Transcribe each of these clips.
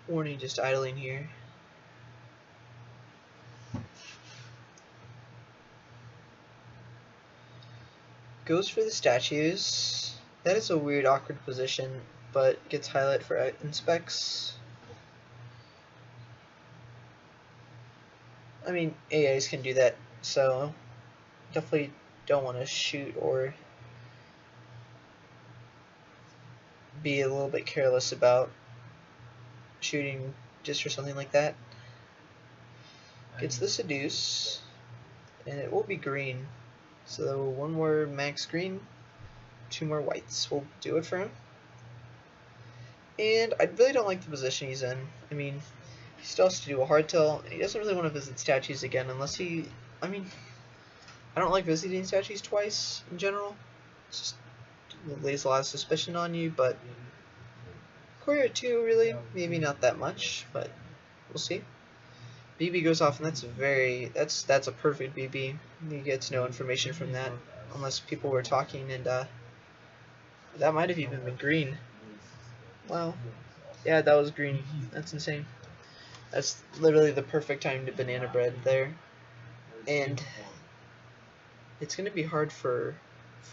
Warning, just idling here. Goes for the statues. That is a weird, awkward position, but gets highlight for inspects. I mean, AIs can do that, so definitely don't want to shoot or be a little bit careless about shooting just for something like that. Gets the seduce, and it will be green. So one more max green, two more whites will do it for him. And I really don't like the position he's in. I mean, he still has to do a hardtail, and he doesn't really want to visit statues again unless he... I mean, I don't like visiting statues twice in general. It's just, it lays a lot of suspicion on you, but Courier 2 really, maybe not that much, but we'll see. BB goes off, and that's a perfect BB. He gets no information from that unless people were talking, and that might have even been green. Wow. Yeah, that was green. That's insane. That's literally the perfect time to banana bread there. And it's going to be hard for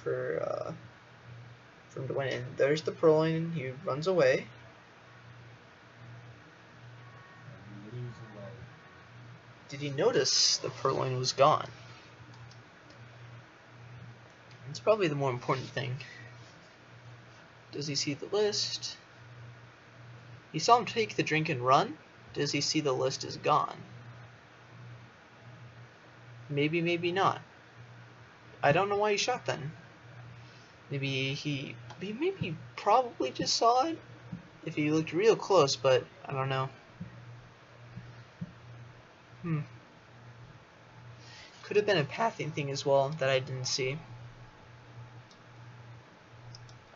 him to win. And there's the purloin. He runs away. Did he notice the purloin was gone? It's probably the more important thing. Does he see the list? He saw him take the drink and run. Does he see the list is gone? Maybe, maybe not. I don't know why he shot then. Maybe probably just saw it if he looked real close, but I don't know. Could have been a pathing thing as well that I didn't see.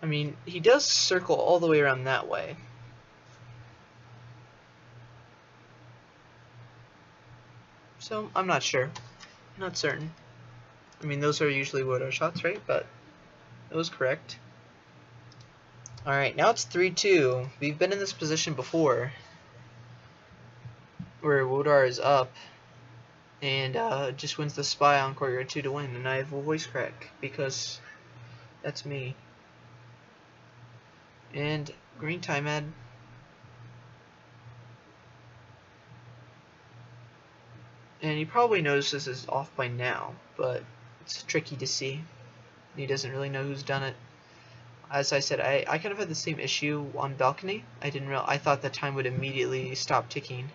I mean, he does circle all the way around that way. So, I'm not sure. Not certain. I mean, those are usually wodar shots, right? But it was correct. Alright, now it's 3-2. We've been in this position before, where wodar is up, and just wins the spy on Courier 2 to win, and I have a voice crack, because that's me. And green time ad. And he probably knows this is off by now, but it's tricky to see. He doesn't really know who's done it. As I said, I kind of had the same issue on balcony. I thought the time would immediately stop ticking,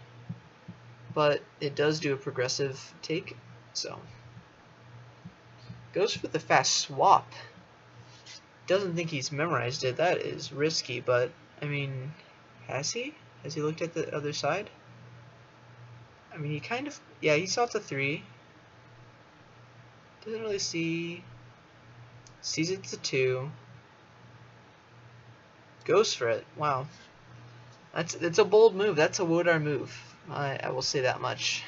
but it does do a progressive take. So goes for the fast swap. Doesn't think he's memorized it. That is risky, but I mean, has he? Has he looked at the other side? I mean, he kind of, yeah, he saw it's a 3. Doesn't really see. Sees it's a 2. Goes for it. Wow. It's a bold move. That's a wodar move. I will say that much.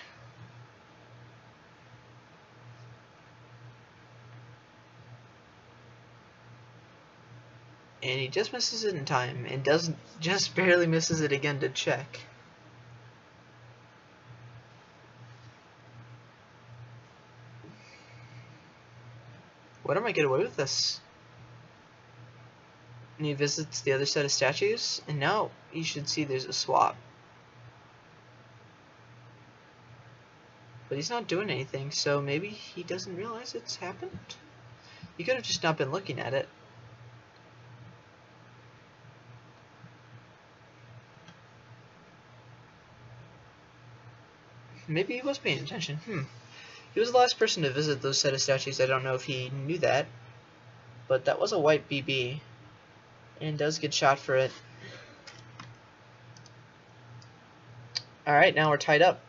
And he just misses it in time, and just barely misses it again to check. What am I get away with this? And he visits the other set of statues, and now you should see there's a swap. But he's not doing anything, so maybe he doesn't realize it's happened? He could have just not been looking at it. Maybe he was paying attention. He was the last person to visit those set of statues. I don't know if he knew that, but that was a white BB, and does get shot for it. Alright, now we're tied up.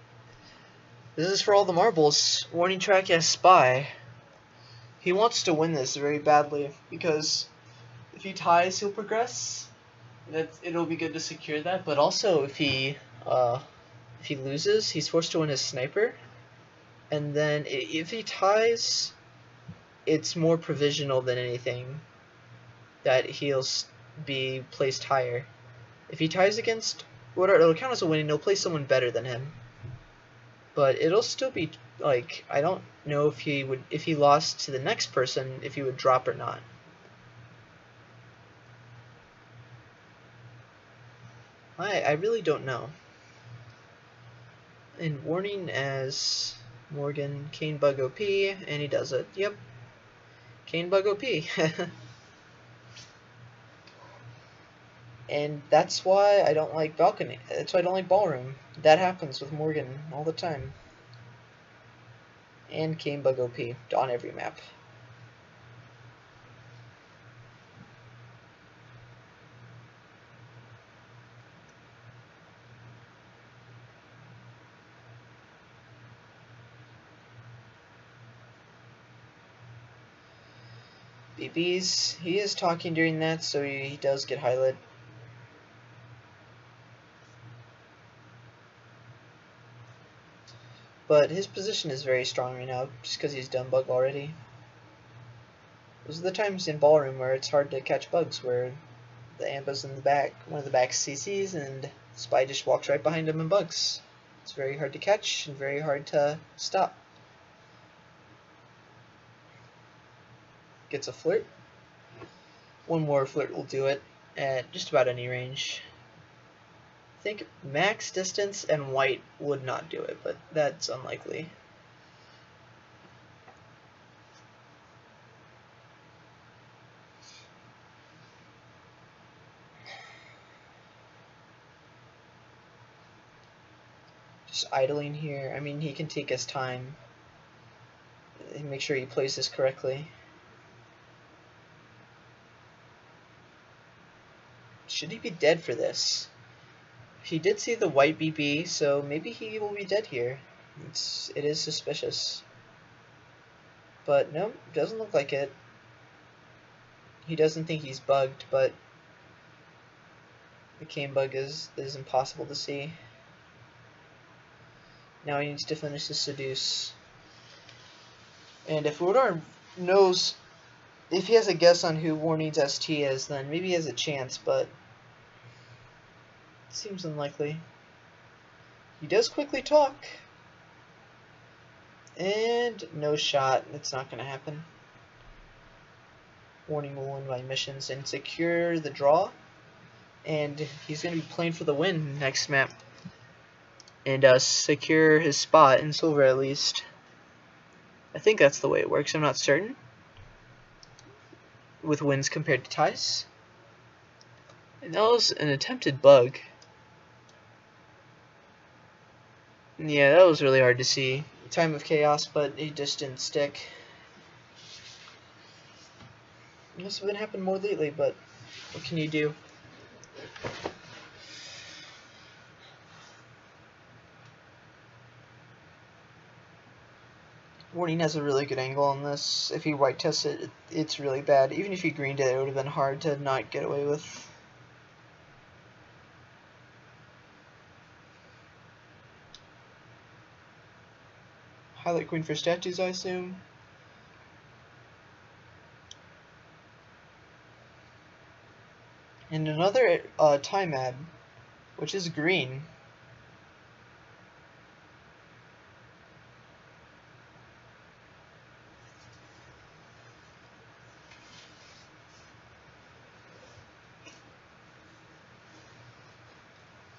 This is for all the marbles. Warning track as spy. He wants to win this very badly, because if he ties, he'll progress. It'll be good to secure that, but also if he loses, he's forced to win his sniper. And then if he ties, it's more provisional than anything that he'll be placed higher. If he ties against wodar, it'll count as a win and he'll play someone better than him. But it'll still be like, I don't know if he lost to the next person, if he would drop or not. I really don't know. And warning as Morgan, Cane Bug OP, and he does it. Yep. Cane Bug OP. And that's why I don't like balcony. That's why I don't like ballroom. That happens with Morgan all the time. And Cane Bug OP on every map. BBs, he is talking during that, so he does get highlight. But his position is very strong right now, just because he's done bug already. Those are the times in ballroom where it's hard to catch bugs, where the amba's in the back, one of the back CCs, and Spy just walks right behind him and bugs. It's very hard to catch and very hard to stop. Gets a flirt. One more flirt will do it at just about any range. I think max distance and white would not do it, but that's unlikely. Just idling here. I mean, he can take his time and make sure he plays this correctly. Should he be dead for this? He did see the white BB, so maybe he will be dead here. It is suspicious. But no, doesn't look like it. He doesn't think he's bugged, but the cane bug is impossible to see. Now he needs to finish the seduce. And if wodar knows, if he has a guess on who Warning's ST is, then maybe he has a chance, but it seems unlikely. He does quickly talk. And no shot. It's not going to happen. Warning will win by missions and secure the draw. And he's going to be playing for the win next map. And secure his spot in silver at least. I think that's the way it works. I'm not certain. With wins compared to ties. And that was an attempted bug. Yeah, that was really hard to see. Time of chaos, but it just didn't stick. It must have been happening more lately, but what can you do? Warning has a really good angle on this. If he white tests it, it's really bad. Even if he greened it, it would have been hard to not get away with. Highlight queen for statues, I assume. And another time ad, which is green.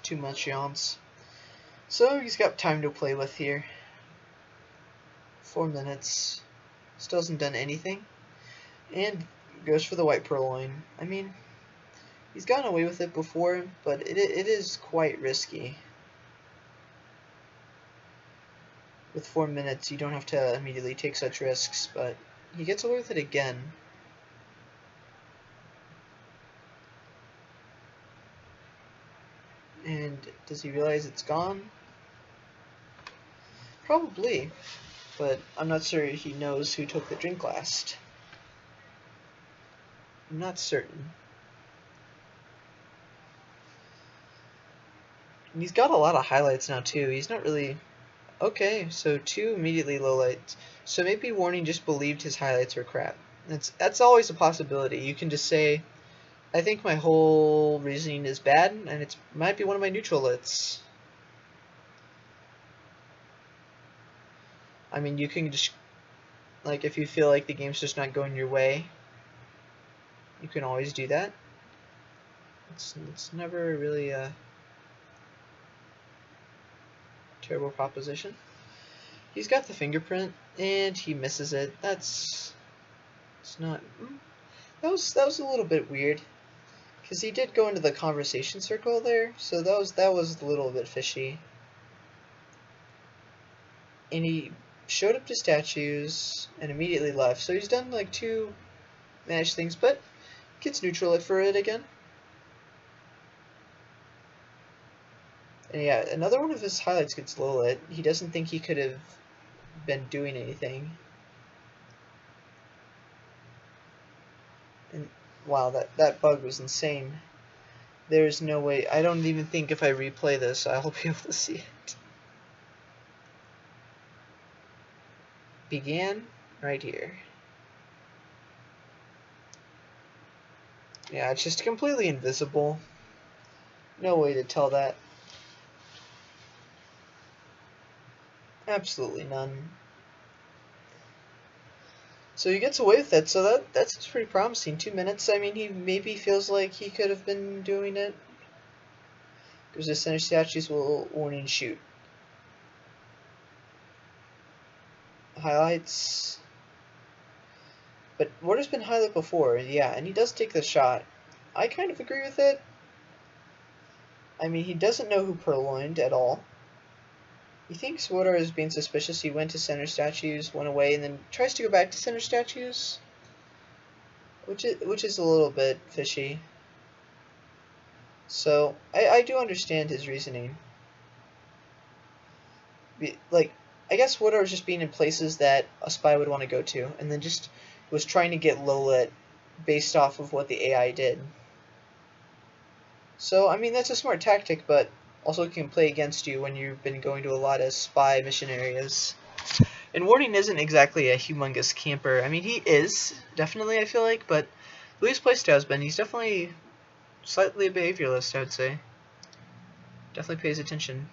Too much yawns. So he's got time to play with here. 4 minutes. Still hasn't done anything. And goes for the white purloin. I mean, he's gotten away with it before, but it is quite risky. With 4 minutes, you don't have to immediately take such risks, but he gets away with it again. And does he realize it's gone? Probably, but I'm not sure he knows who took the drink last. I'm not certain. And he's got a lot of highlights now too. He's not really... Okay, so 2 immediately lowlights. So maybe Warning just believed his highlights were crap. That's always a possibility. You can just say, I think my whole reasoning is bad, and it might be one of my neutral lits. I mean, you can just, like, if you feel like the game's just not going your way, you can always do that. It's never really a terrible proposition. He's got the fingerprint, and he misses it. It's not. That was a little bit weird, because he did go into the conversation circle there, so that was a little bit fishy. And he showed up to statues and immediately left. So he's done like 2 managed things, but gets neutral lit for it again. And yeah, another one of his highlights gets low lit. He doesn't think he could have been doing anything. And wow, that bug was insane. There's no way. I don't even think if I replay this, I'll be able to see it. Began right here. Yeah, it's just completely invisible. No way to tell that. Absolutely none. So he gets away with it, so that's pretty promising. 2 minutes, I mean, he maybe feels like he could have been doing it. Because the center statues will warning shoot. Highlights. But Wardar's been highlight before, yeah, and he does take the shot. I kind of agree with it. I mean, he doesn't know who purloined at all. He thinks wodar is being suspicious. He went to center statues, went away, and then tries to go back to center statues, which is a little bit fishy. So I do understand his reasoning. Like, I guess wodar was just being in places that a spy would want to go to, and then just was trying to get low lit based off of what the AI did. So I mean, that's a smart tactic, but also can play against you when you've been going to a lot of spy mission areas. And Warning isn't exactly a humongous camper. I mean, he is, definitely, I feel like, but the way his playstyle has been, he's definitely slightly a behavioralist, I would say. Definitely pays attention.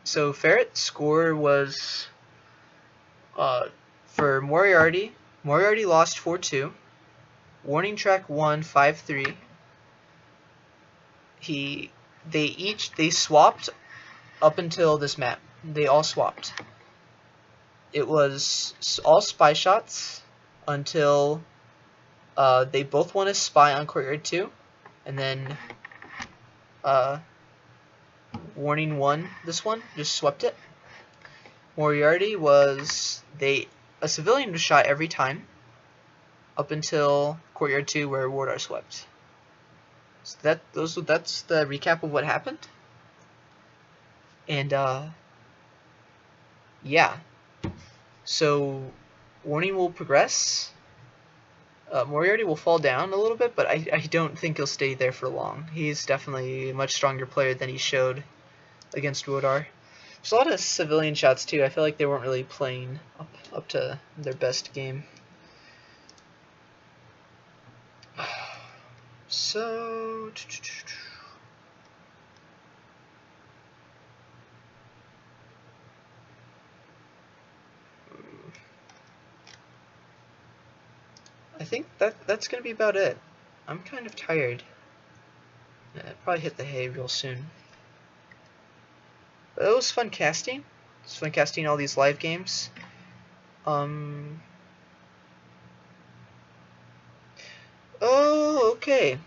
So Ferret's score was for Moriarty. Moriarty lost 4-2. Warning Track won 5-3. They swapped up until this map. They all swapped. It was all spy shots until they both won a spy on Courtyard 2, and then Warning won this one, just swept it. Moriarty was a civilian was shot every time up until Courtyard 2 where wodar swept. So that's the recap of what happened. And yeah. So Warning will progress. Moriarty will fall down a little bit, but I don't think he'll stay there for long. He's definitely a much stronger player than he showed against wodar. There's a lot of civilian shots too. I feel like they weren't really playing up to their best game. So I think that's gonna be about it. I'm kind of tired. Yeah, I'll probably hit the hay real soon. But it was fun casting. It's fun casting all these live games. Oh, okay.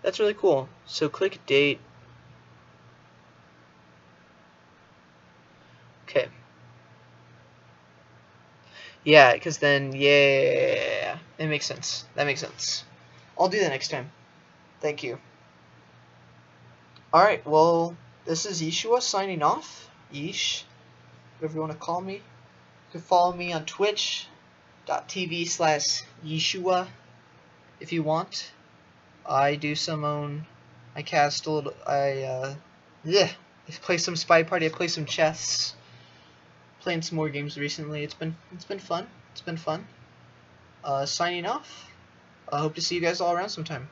That's really cool. So click date. Okay. Yeah, because then, yeah, it makes sense. That makes sense. I'll do that next time. Thank you. Alright, well, this is Yeshua signing off. Yeesh, whatever you want to call me. You can follow me on twitch.tv/Yeshua if you want. I do I cast a little, I play some Spy Party, I play some chess. playing some more games recently. It's been fun. It's been fun. Signing off. I hope to see you guys all around sometime.